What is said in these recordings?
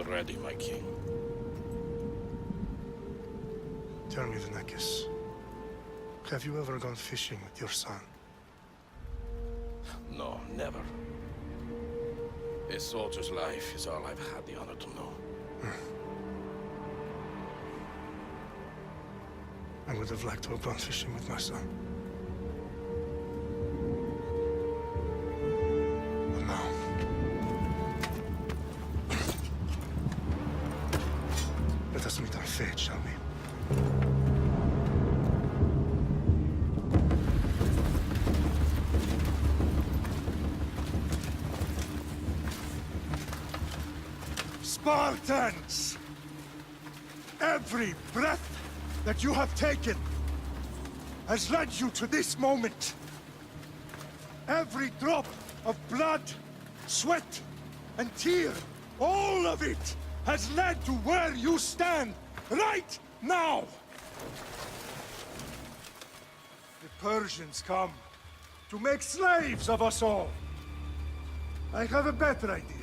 ready, my king. Tell me, Vinekis, have you ever gone fishing with your son? No, never. A soldier's life is all I've had the honor to know. I would have liked to have gone fishing with my son. But now... Let us meet our fate, shall we? Spartans! Every breath that you have taken has led you to this moment. Every drop of blood, sweat, and tear, all of it has led to where you stand right now. The Persians come to make slaves of us all. I have a better idea.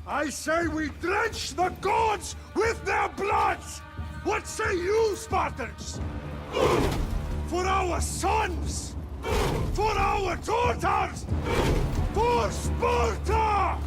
I say we drench the gods with their bloods! What say you, Spartans? For our sons! For our daughters! For Sparta!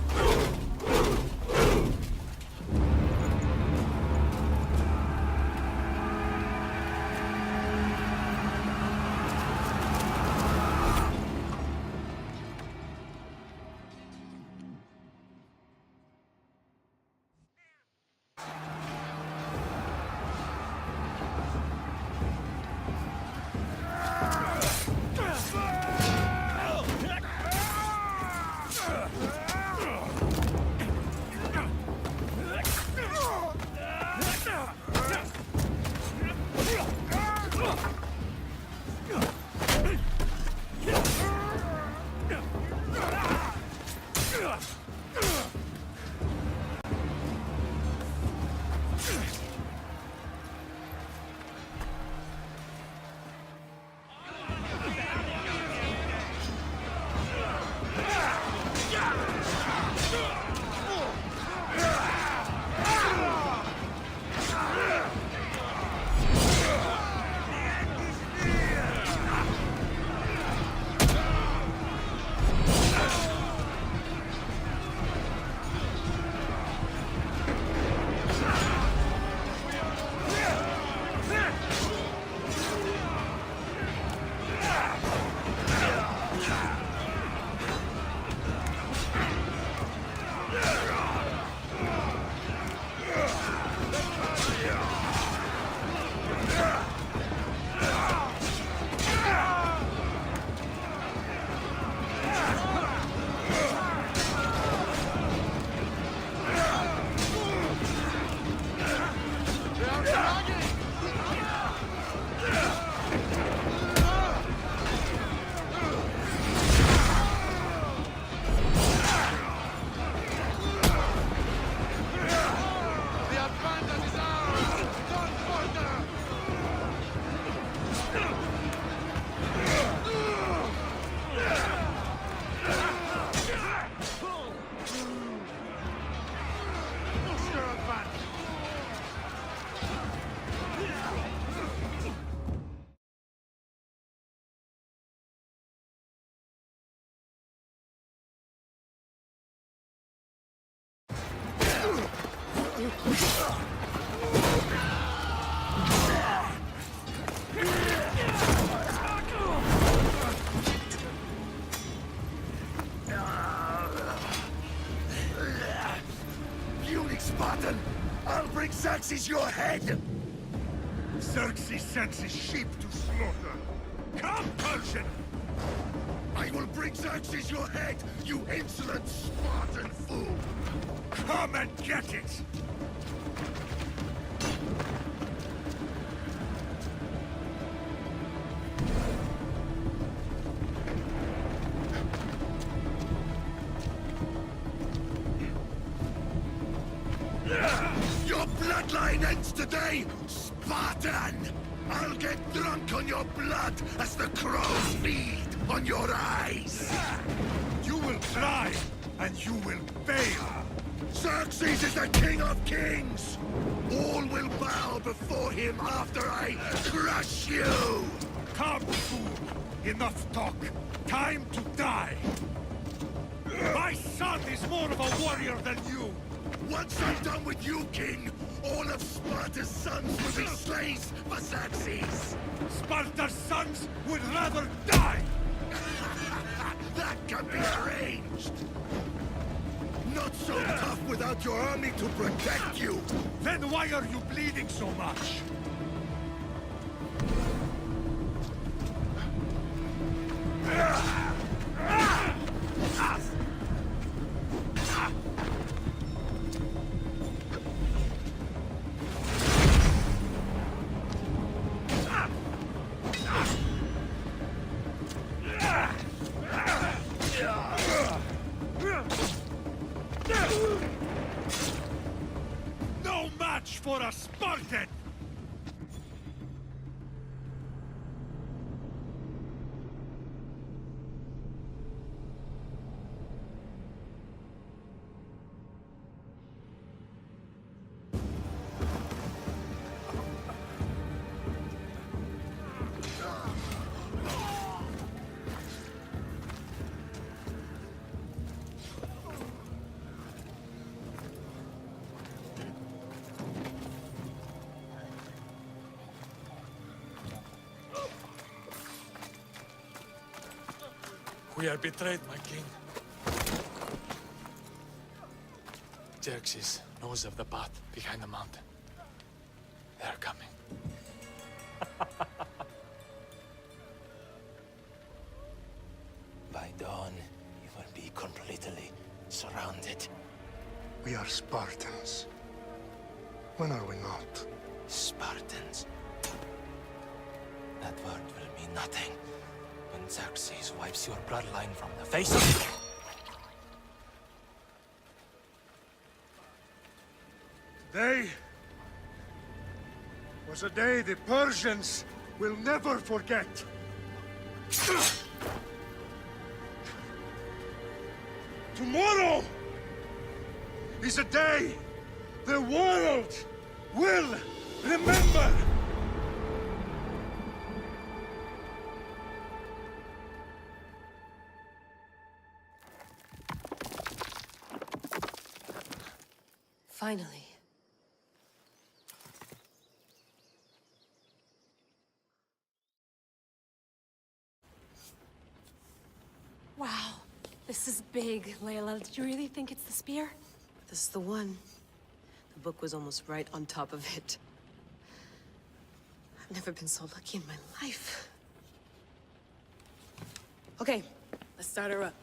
Spartan! I'll bring Xerxes your head! Xerxes sends his sheep to slaughter. Come, Persian! I will bring Xerxes your head, you insolent Spartan fool! Come and get it! Your bloodline ends today, Spartan! I'll get drunk on your blood as the crows feed on your eyes! You will try, and you will fail! Xerxes is the king of kings! All will bow before him after I crush you! Come, fool! Enough talk! Time to die! My son is more of a warrior than you! Once I'm done with you, king, all of Sparta's sons will be slaves for Xerxes! Sparta's sons would rather die! That can be arranged! Not so tough without your army to protect you! Then why are you bleeding so much? No match for a Spartan! We are betrayed, my king. Xerxes knows of the path behind the mountain. They're coming. By dawn, you will be completely surrounded. We are Spartans. When are we not? Spartans. That word will mean nothing when Xerxes wipes your bloodline from the face of... Today was a day the Persians will never forget. Tomorrow is a day the world will remember. Finally. Wow, this is big, Layla. Did you really think it's the spear? This is the one. The book was almost right on top of it. I've never been so lucky in my life. Okay, let's start her up.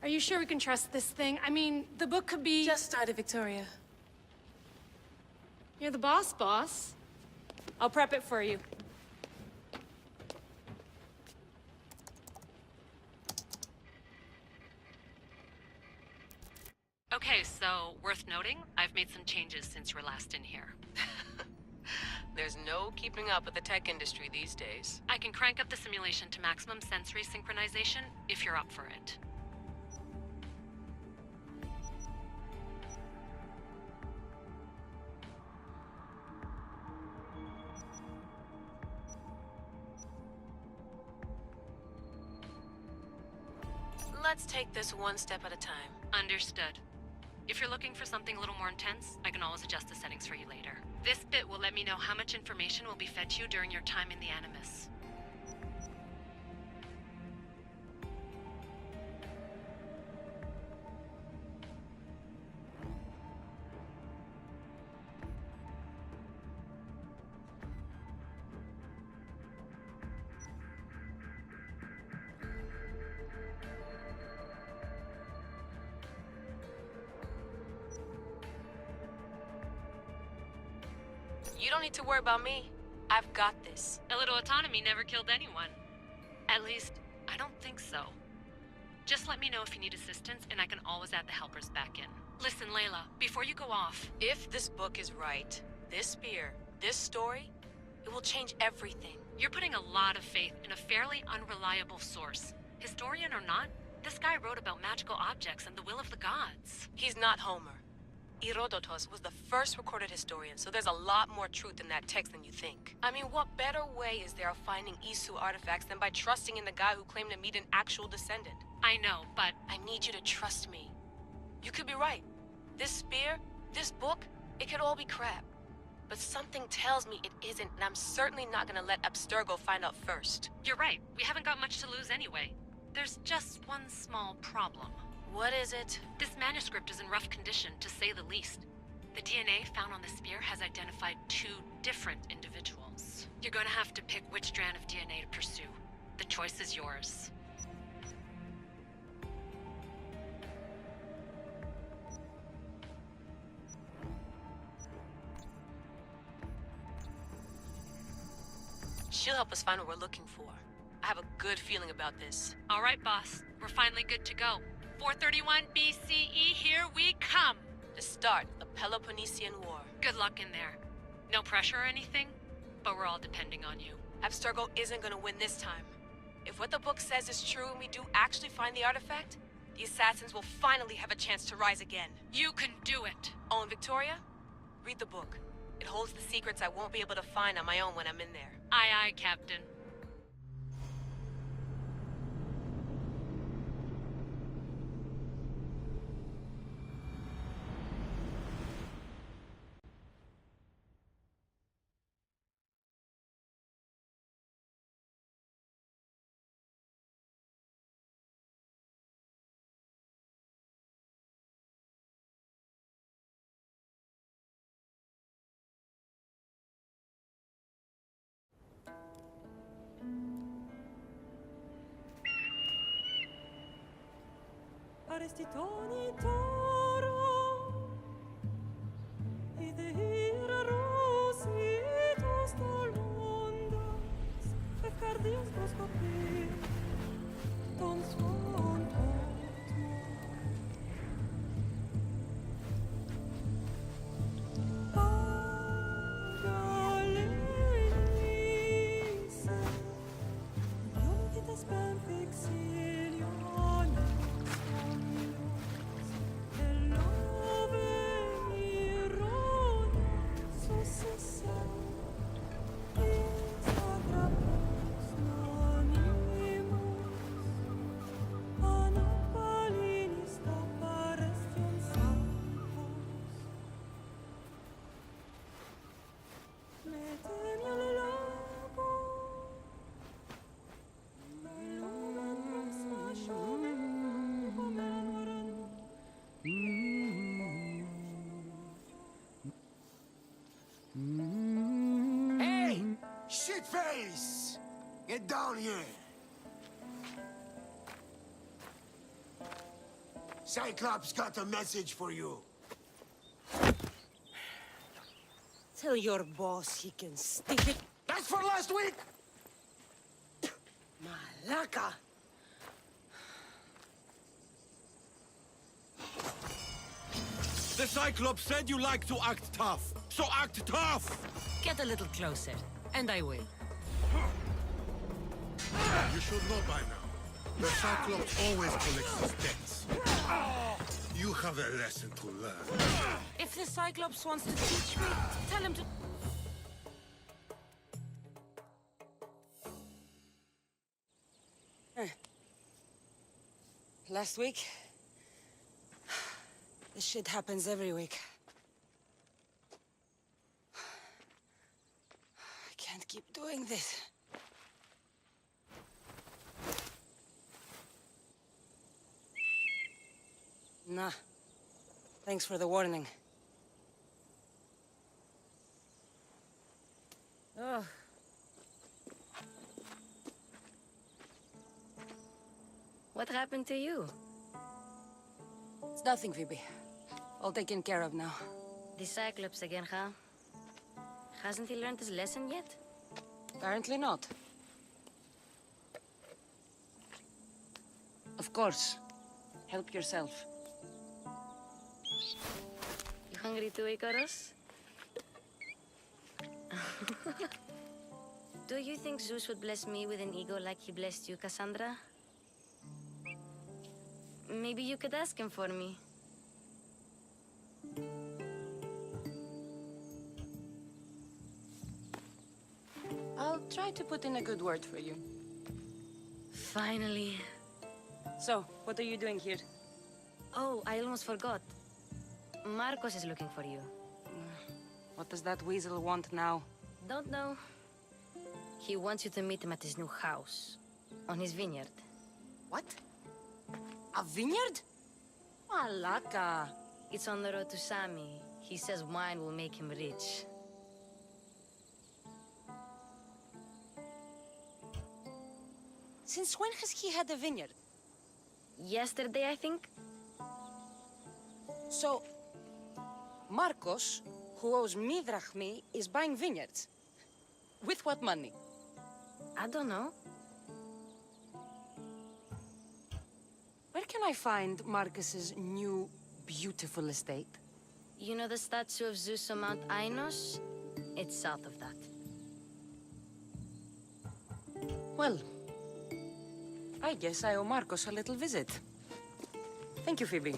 Are you sure we can trust this thing? I mean, the book could be... Just started, Victoria. You're the boss. I'll prep it for you. Okay, so worth noting, I've made some changes since you were last in here. There's no keeping up with the tech industry these days. I can crank up the simulation to maximum sensory synchronization if you're up for it. Let's take this one step at a time. Understood. If you're looking for something a little more intense, I can always adjust the settings for you later. This bit will let me know how much information will be fed to you during your time in the Animus. You don't need to worry about me. I've got this. A little autonomy never killed anyone. At least, I don't think so. Just let me know if you need assistance, and I can always add the helpers back in. Listen, Layla, before you go off... If this book is right, this spear, this story, it will change everything. You're putting a lot of faith in a fairly unreliable source. Historian or not, this guy wrote about magical objects and the will of the gods. He's not Homer. Herodotus was the first recorded historian, so there's a lot more truth in that text than you think. I mean, what better way is there of finding Isu artifacts than by trusting in the guy who claimed to meet an actual descendant? I know, but I need you to trust me. You could be right. This spear, this book, it could all be crap. But something tells me it isn't, and I'm certainly not gonna let Abstergo find out first. you're right. We haven't got much to lose anyway. There's just one small problem. What is it? This manuscript is in rough condition, to say the least. The DNA found on the spear has identified 2 different individuals. You're gonna have to pick which strand of DNA to pursue. The choice is yours. She'll help us find what we're looking for. I have a good feeling about this. All right, boss. We're finally good to go. 431 BCE, here we come! The start of the Peloponnesian War. Good luck in there. No pressure or anything, but we're all depending on you. Abstergo isn't gonna win this time. If what the book says is true and we do actually find the artifact, the assassins will finally have a chance to rise again. You can do it! Oh, and Victoria? Read the book. It holds the secrets I won't be able to find on my own when I'm in there. Aye, aye, Captain. Arestitoni toro, idehira rositos tolmondas, pecardios proscopir, ton swan Shitface! Get down here! Cyclops got a message for you. Tell your boss he can stick it. That's for last week! Malaka! The Cyclops said you like to act tough, so act tough! Get a little closer, and I will. You should know by now. The Cyclops always collects his debts. You have a lesson to learn. If the Cyclops wants to teach me, tell him to... Last week? This shit happens every week. I can't keep doing this. Nah. Thanks for the warning. Oh. What happened to you? It's nothing, Phoebe. All taken care of now. The Cyclops again, huh? Hasn't he learned his lesson yet? Apparently not. Of course. Help yourself. You hungry too, Icarus? Do you think Zeus would bless me with an ego like he blessed you, Cassandra? Maybe you could ask him for me. I'll try to put in a good word for you. Finally. So, what are you doing here? Oh, I almost forgot. Marcos is looking for you. What does that weasel want now? Don't know. He wants you to meet him at his new house. On his vineyard. What? A vineyard? Malaka. It's on the road to Sami. He says wine will make him rich. Since when has he had a vineyard? Yesterday, I think? So, Marcos, who owes me drachmi, is buying vineyards. With what money? I don't know. Where can I find Marcus's new, beautiful estate? You know the statue of Zeus on Mount Ainos? It's south of that. Well, I guess I owe Marcos a little visit. Thank you, Phoebe.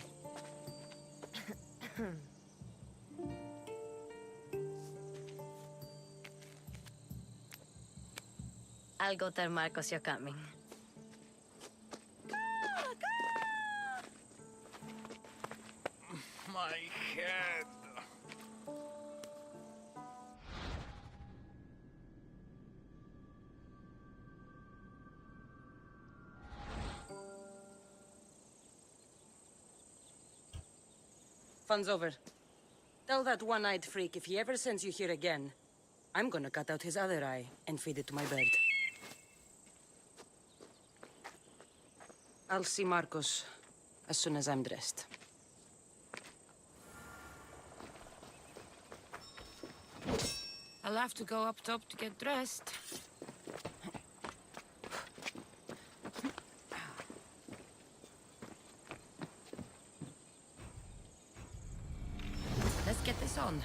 I'll go tell Marcos you're coming. My head. Fun's over. Tell that one-eyed freak if he ever sends you here again, I'm gonna cut out his other eye and feed it to my bird. I'll see Marcos as soon as I'm dressed. I'll have to go up top to get dressed. Let's get this on.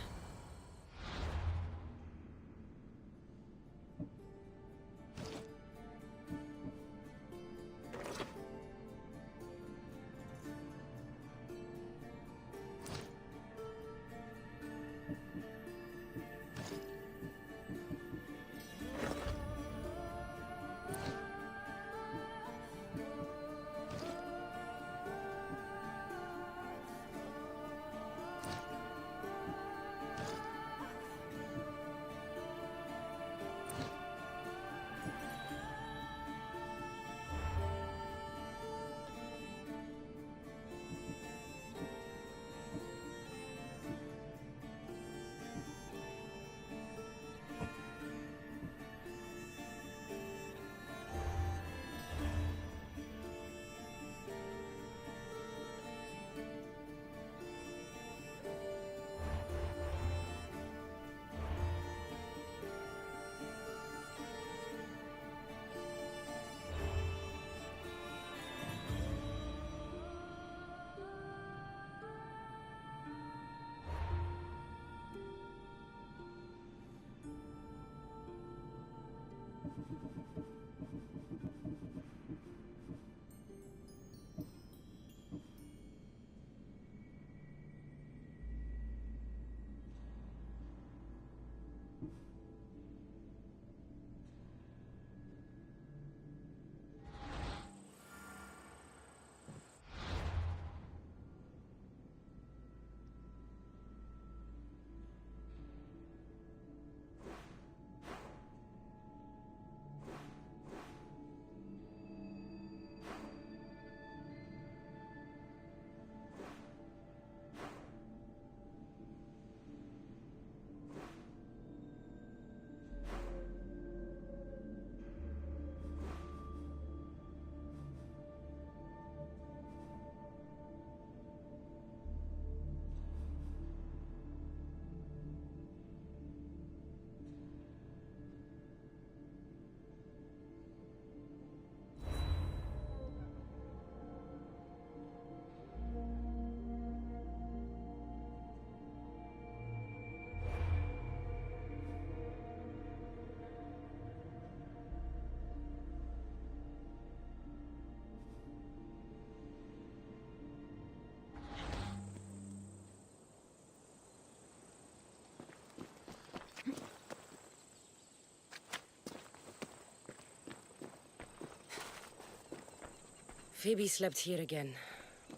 Phoebe slept here again.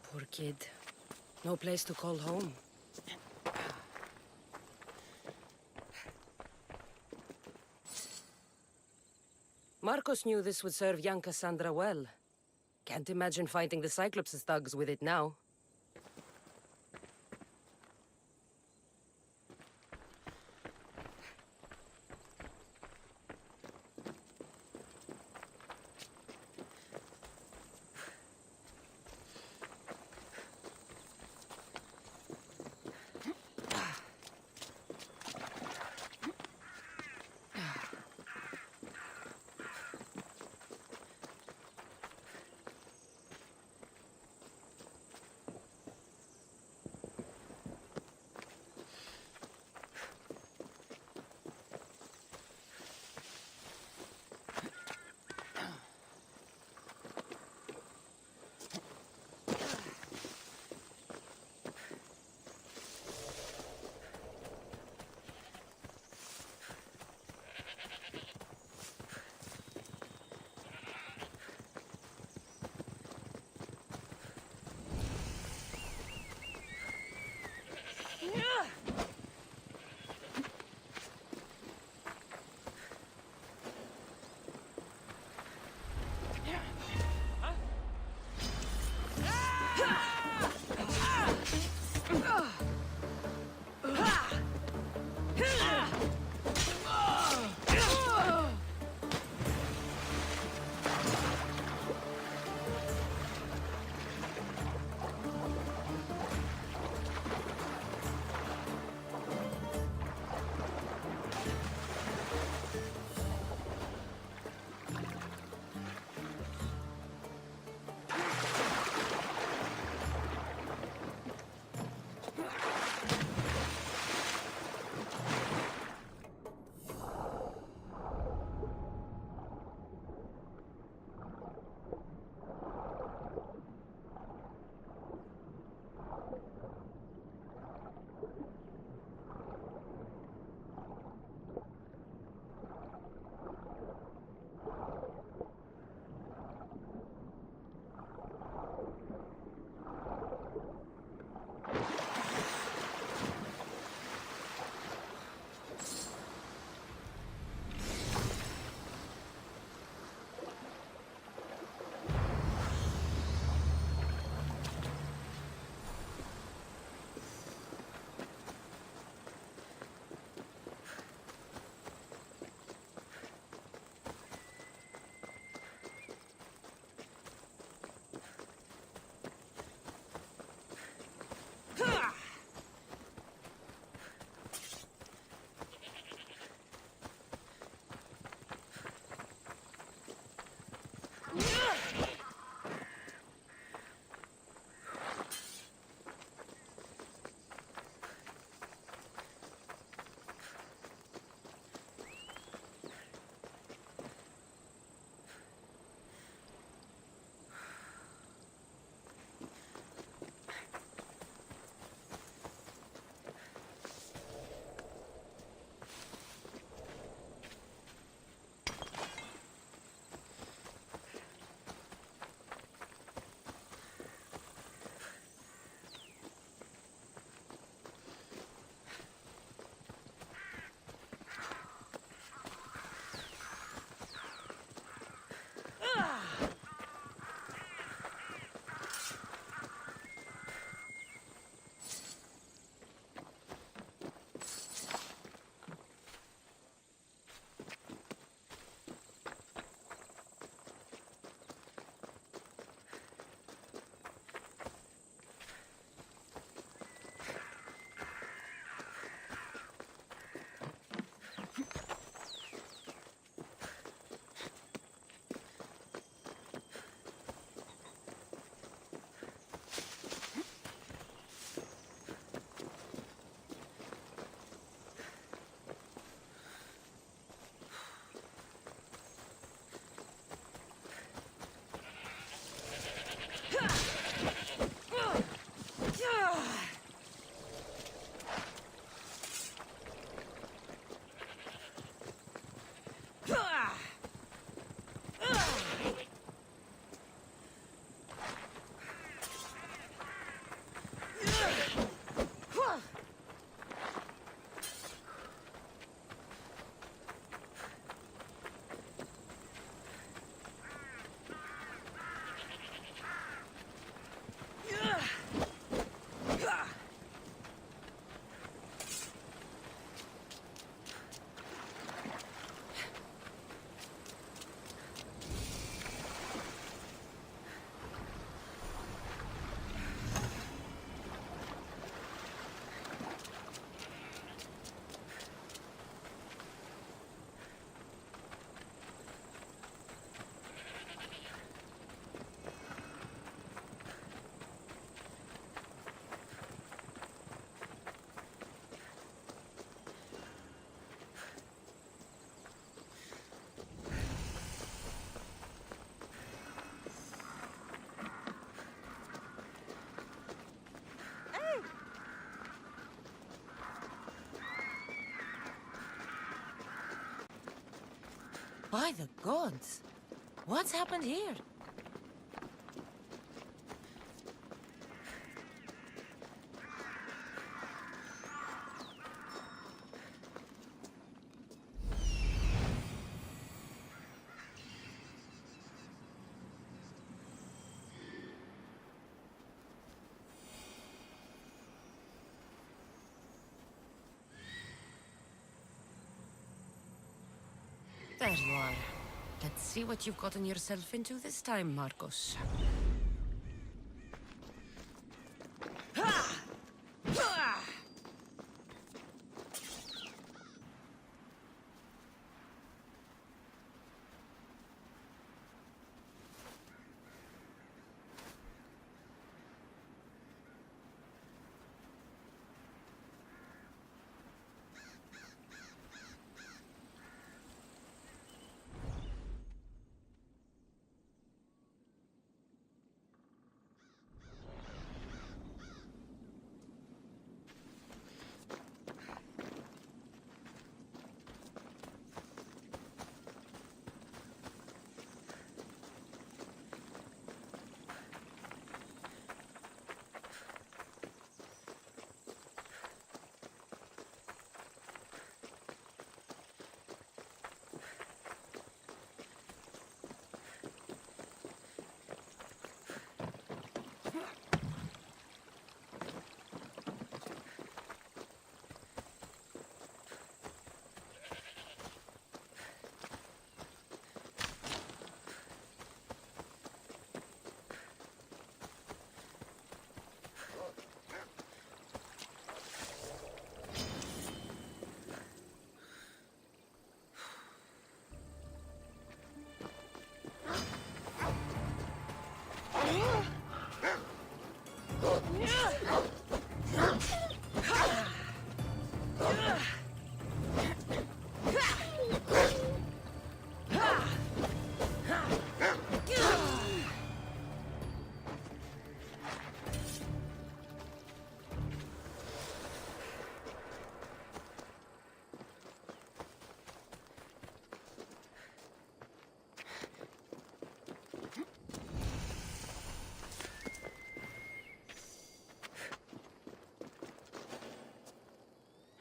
Poor kid. No place to call home. Marcos knew this would serve young Cassandra well. Can't imagine fighting the Cyclops' thugs with it now. By the gods! What's happened here? There you are. Let's see what you've gotten yourself into this time, Marcos.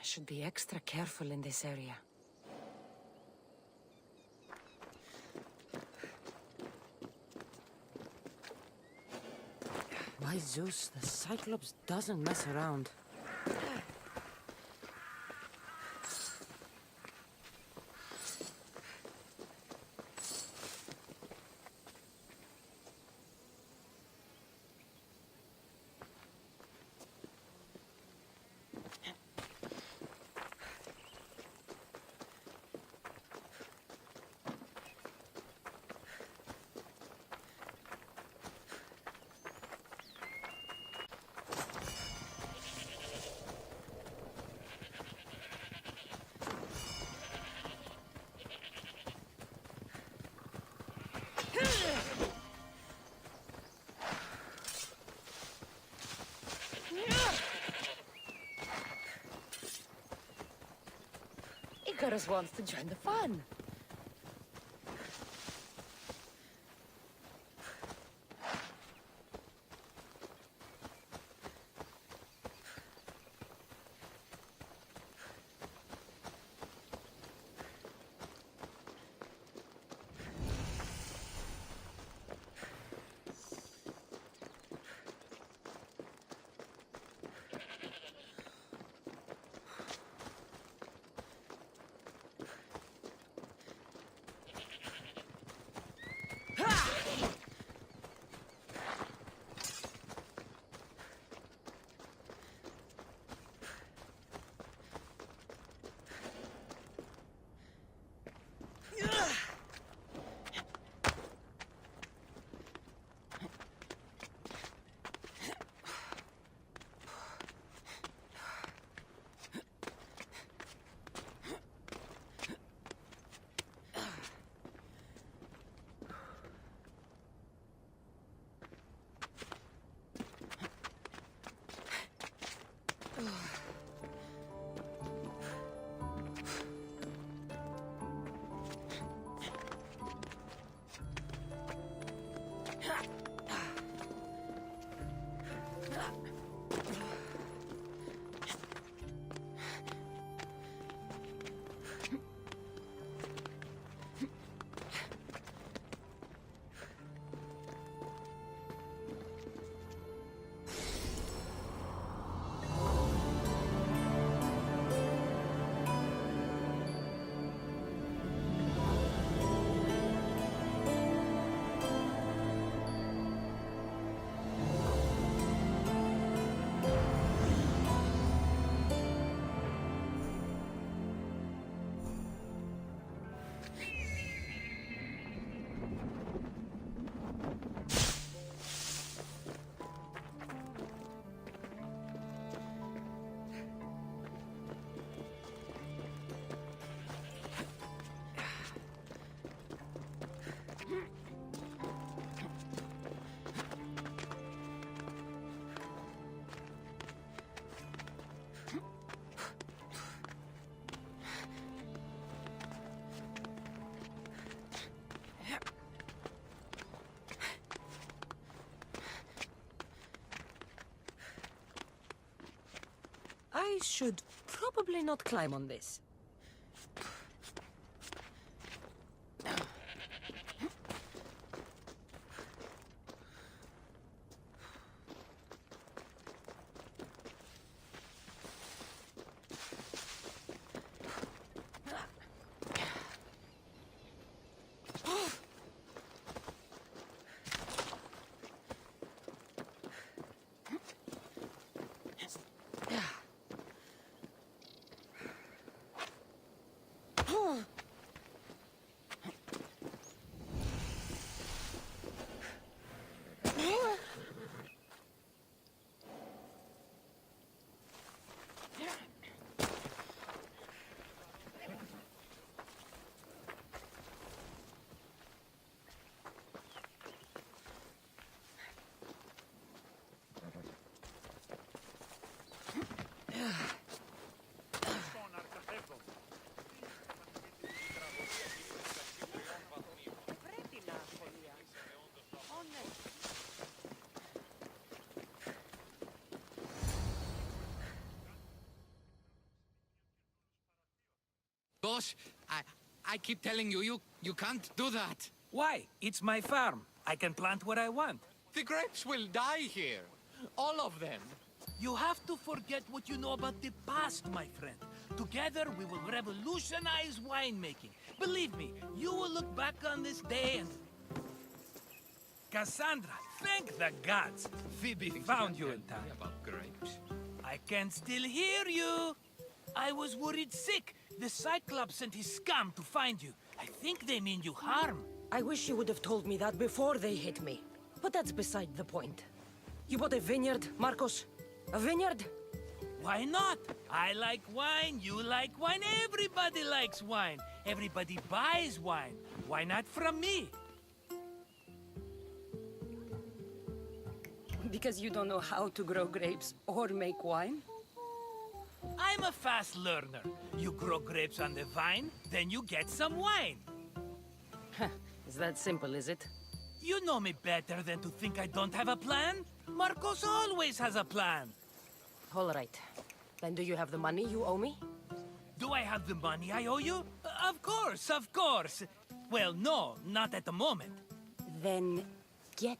I should be extra careful in this area. By Zeus, the Cyclops doesn't mess around. Icarus wants to join the fun. I should probably not climb on this. Boss, I keep telling you, you can't do that. Why? It's my farm. I can plant what I want. The grapes will die here. All of them. You have to forget what you know about the past, my friend. Together, we will revolutionize winemaking. Believe me, you will look back on this day and... Cassandra, thank the gods. Phoebe found you in time. About grapes. I can still hear you. I was worried sick. The Cyclops sent his scum to find you. I think they mean you harm. I wish you would have told me that before they hit me. But that's beside the point. You bought a vineyard, Marcos? A vineyard? Why not? I like wine, you like wine, everybody likes wine. Everybody buys wine. Why not from me? Because you don't know how to grow grapes or make wine? I'm a fast learner. You grow grapes on the vine, then you get some wine. Is that simple, is it? You know me better than to think I don't have a plan. Marcos always has a plan. All right. Then do you have the money you owe me? Do I have the money I owe you? Of course, of course. Well, no, not at the moment. Then get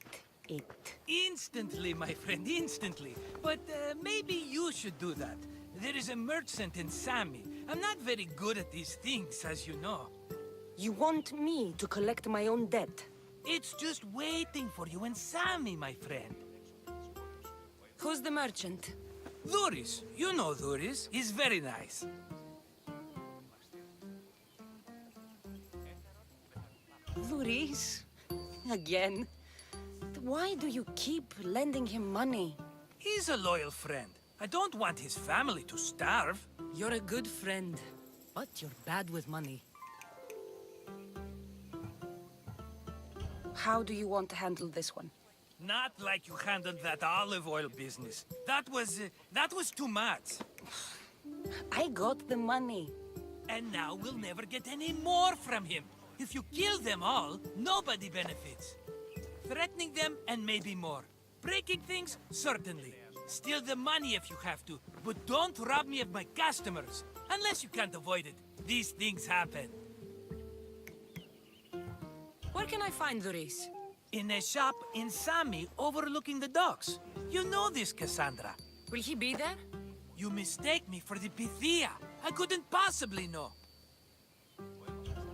it. Instantly, my friend, instantly. But maybe you should do that. There is a merchant in Sami. I'm not very good at these things, as you know. You want me to collect my own debt? It's just waiting for you in Sami, my friend. Who's the merchant? Duris. You know Duris. He's very nice. Duris? Again? Why do you keep lending him money? He's a loyal friend. I don't want his family to starve. You're a good friend, but you're bad with money. How do you want to handle this one? Not like you handled that olive oil business. That was too much. I got the money. And now we'll never get any more from him. If you kill them all, nobody benefits. Threatening them, and maybe more. Breaking things, certainly. Steal the money if you have to, but don't rob me of my customers. Unless you can't avoid it. These things happen. Where can I find Duris? In a shop in Sami, overlooking the docks. You know this, Cassandra. Will he be there? You mistake me for the Pythia. I couldn't possibly know.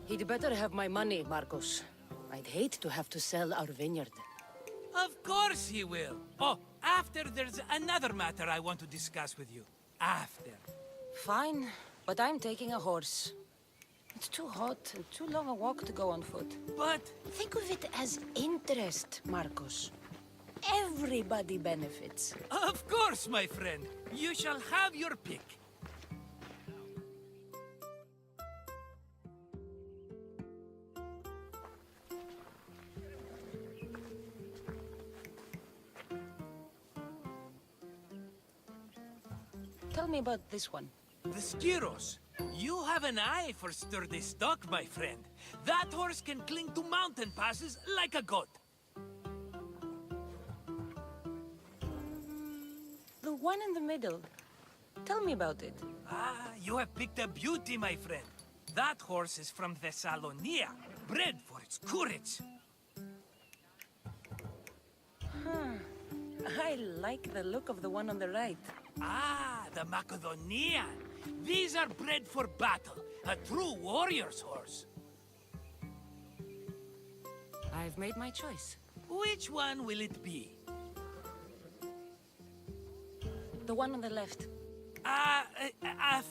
He'd better have my money, Marcos. I'd hate to have to sell our vineyard. Of course he will. Oh, after there's another matter I want to discuss with you. After. Fine, but I'm taking a horse. It's too hot and too long a walk to go on foot. But... think of it as interest, Marcos. Everybody benefits. Of course, my friend. You shall have your pick. Tell me about this one. The Skiros. You have an eye for sturdy stock, my friend. That horse can cling to mountain passes like a goat. The one in the middle. Tell me about it. Ah, you have picked a beauty, my friend. That horse is from Thessalonia, bred for its courage. I like the look of the one on the right. Ah, the Macedonian. These are bred for battle, a true warrior's horse. I've made my choice. Which one will it be? The one on the left.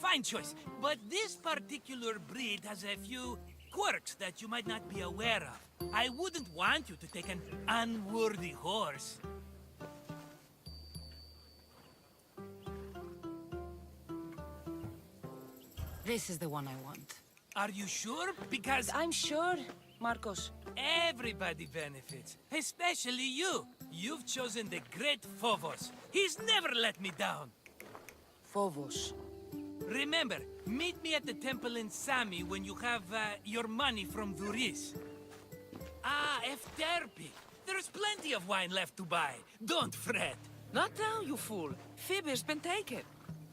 Fine choice. But this particular breed has a few quirks that you might not be aware of. I wouldn't want you to take an unworthy horse. This is the one I want. Are you sure? Because I'm sure, Marcos. everybody benefits, especially you. You've chosen the great Phobos. He's never let me down. Phobos. Remember, meet me at the temple in Sami when you have your money from Duris. Ah, Efterpi. There's plenty of wine left to buy. Don't fret. Not now, you fool. Phoebe's been taken.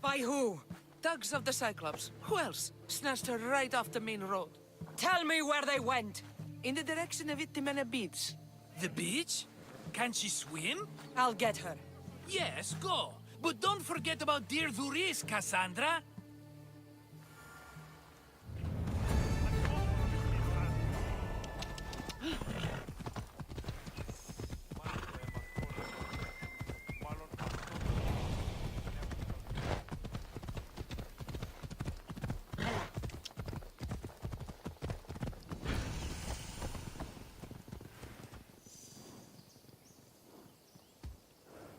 By who? Thugs of the Cyclops. Who else? Snatched her right off the main road. Tell me where they went. In the direction of Itimena Beach. The beach? Can she swim? I'll get her. Yes, go. But don't forget about dear Duris, Cassandra.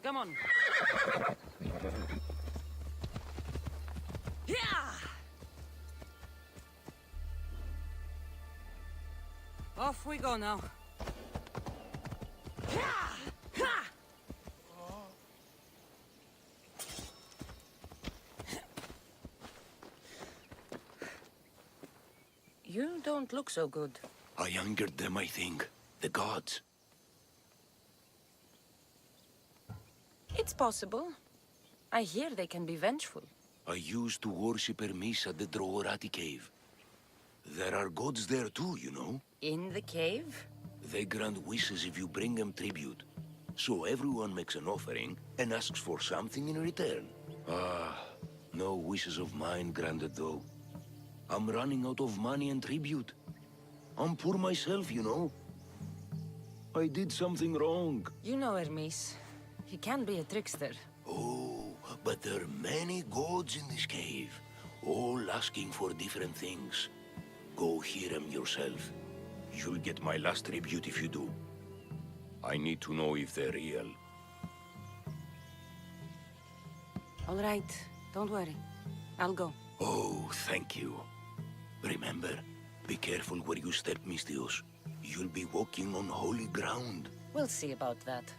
Come on. Yeah! Off we go now. You don't look so good. I angered them, I think. The gods. It's possible. I hear they can be vengeful. I used to worship Hermes at the Droorati cave. There are gods there too, you know. In the cave? They grant wishes if you bring them tribute. So everyone makes an offering and asks for something in return. Ah, no wishes of mine granted though. I'm running out of money and tribute. I'm poor myself, you know. I did something wrong. You know Hermes. He can be a trickster. Oh, but there are many gods in this cave, all asking for different things. Go hear them yourself. You'll get my last tribute if you do. I need to know if they're real. All right, don't worry. I'll go. Oh, thank you. Remember, be careful where you step, Mistios. You'll be walking on holy ground. We'll see about that.